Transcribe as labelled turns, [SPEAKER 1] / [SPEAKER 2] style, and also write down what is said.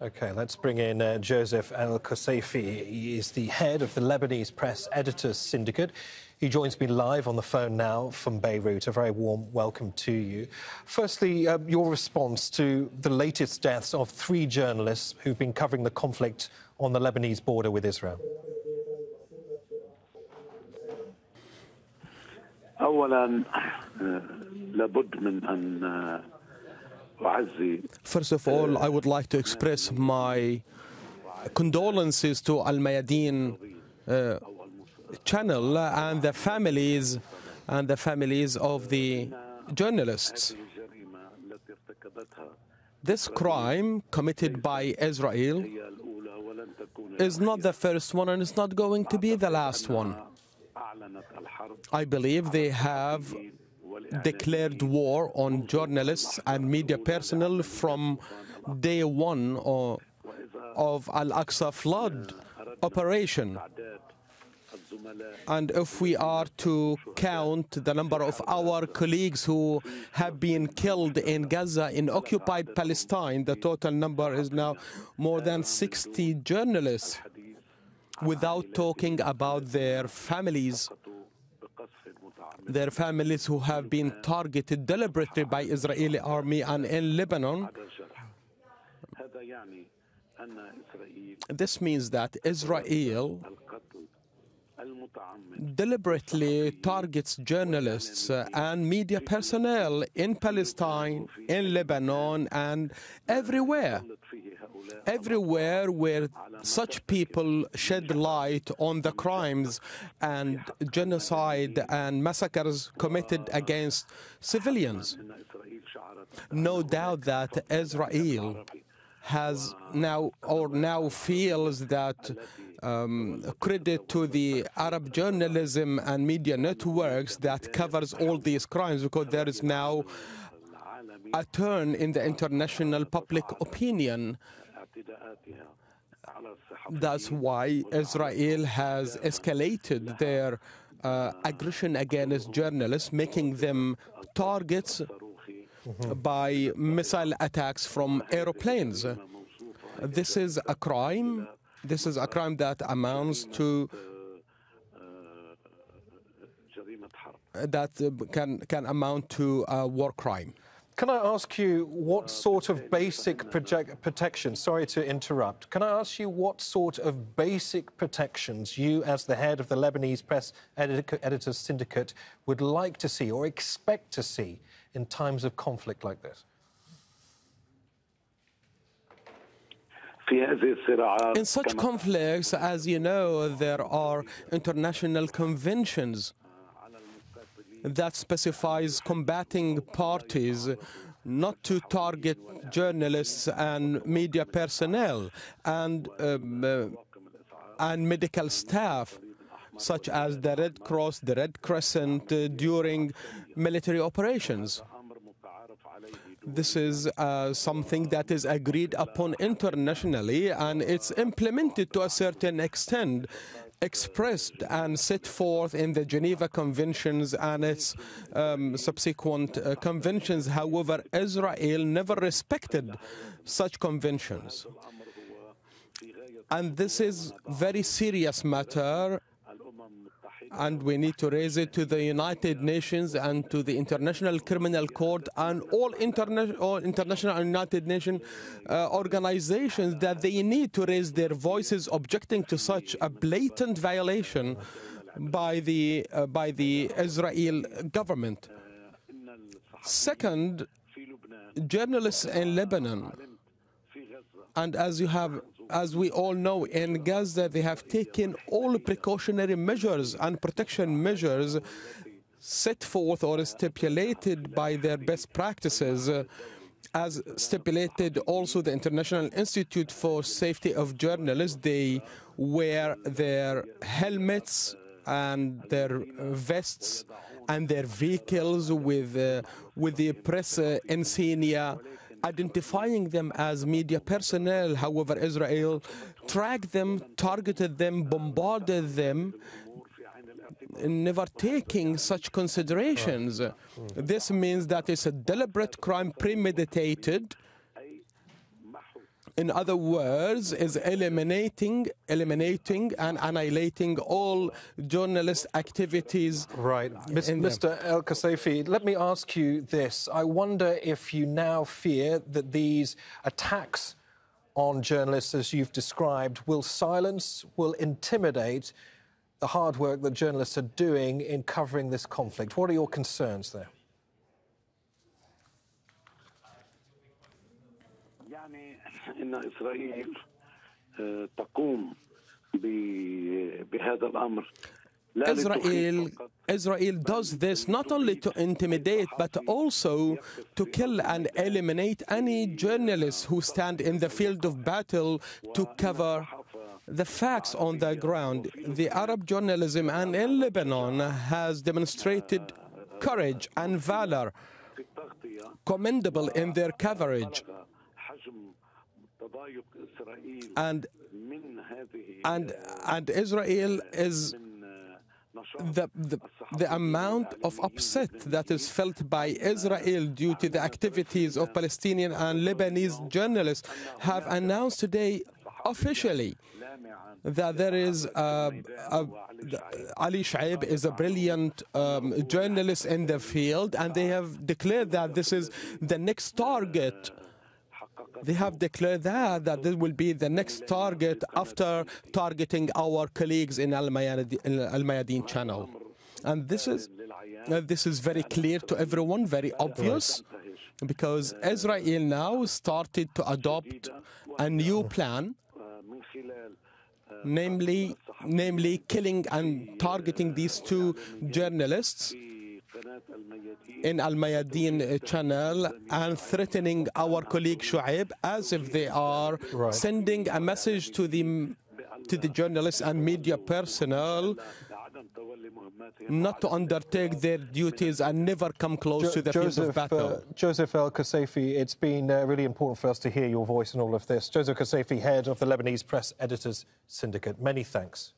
[SPEAKER 1] Okay, let's bring in Joseph El-Kosseifi. He is the head of the Lebanese Press Editors Syndicate. He joins me live on the phone now from Beirut. A very warm welcome to you. Firstly, your response to the latest deaths of 3 journalists who've been covering the conflict on the Lebanese border with Israel.
[SPEAKER 2] First of all, I would like to express my condolences to Al Mayadeen channel and the families of the journalists. This crime committed by Israel is not the first one, and it's not going to be the last one. I believe they have declared war on journalists and media personnel from day one of Al-Aqsa flood operation. And if we are to count the number of our colleagues who have been killed in Gaza in occupied Palestine, the total number is now more than 60 journalists, without talking about their families who have been targeted deliberately by Israeli army. And in Lebanon, this means that Israel deliberately targets journalists and media personnel in Palestine, in Lebanon, and everywhere where such people shed light on the crimes and genocide and massacres committed against civilians. No doubt that Israel has now feels that credit to the Arab journalism and media networks that covers all these crimes, because there is now a turn in the international public opinion. That's why Israel has escalated their aggression against journalists, making them targets by missile attacks from aeroplanes. This is a crime. This is a crime that amounts to can amount to a war crime.
[SPEAKER 1] Can I ask you what sort of basic protection, sorry to interrupt, can I ask you what sort of basic protections you, as the head of the Lebanese Press Editors Syndicate, would like to see or expect to see in times of conflict like this?
[SPEAKER 2] In such conflicts, as you know, there are international conventions that specifies combating parties not to target journalists and media personnel and medical staff, such as the Red Cross, the Red Crescent, during military operations. This is something that is agreed upon internationally, and it's implemented to a certain extent, expressed and set forth in the Geneva Conventions and its subsequent conventions. However, Israel never respected such conventions. And this is a very serious matter, and we need to raise it to the United Nations and to the International Criminal Court and all international and United Nations organizations, that they need to raise their voices objecting to such a blatant violation by the Israel government. Second, journalists in Lebanon, and as we all know, in Gaza, they have taken all precautionary measures and protection measures set forth or stipulated by their best practices, as stipulated also the International Institute for Safety of Journalists. They wear their helmets and their vests and their vehicles with the press insignia, identifying them as media personnel. However, Israel tracked them, targeted them, bombarded them, never taking such considerations. This means that it's a deliberate crime, premeditated, in other words, is eliminating and annihilating all journalist activities.
[SPEAKER 1] Right. Mr. El-Kosseifi, let me ask you this. I wonder if you now fear that these attacks on journalists, as you've described, will silence, will intimidate the hard work that journalists are doing in covering this conflict. What are your concerns there?
[SPEAKER 3] إن إسرائيل تقوم بهذا الأمر.
[SPEAKER 2] Israel does this not only to intimidate, but also to kill and eliminate any journalists who stand in the field of battle to cover the facts on the ground. The Arab journalism and in Lebanon has demonstrated courage and valor, commendable in their coverage. And Israel is the amount of upset that is felt by Israel due to the activities of Palestinian and Lebanese journalists have announced today officially that there is Ali Shaib is a brilliant journalist in the field, and they have declared that this is the next target. They have declared that this will be the next target after targeting our colleagues in Al-Mayadeen channel. And this is very clear to everyone, very obvious, because Israel now started to adopt a new plan, namely killing and targeting these two journalists in Al-Mayadeen channel and threatening our colleague Shuaib as if they are sending a message to the journalists and media personnel not to undertake their duties and never come close to the field of battle.
[SPEAKER 1] Joseph El-Kosseifi, it's been really important for us to hear your voice in all of this. Joseph El-Kosseifi, head of the Lebanese Press Editors Syndicate. Many thanks.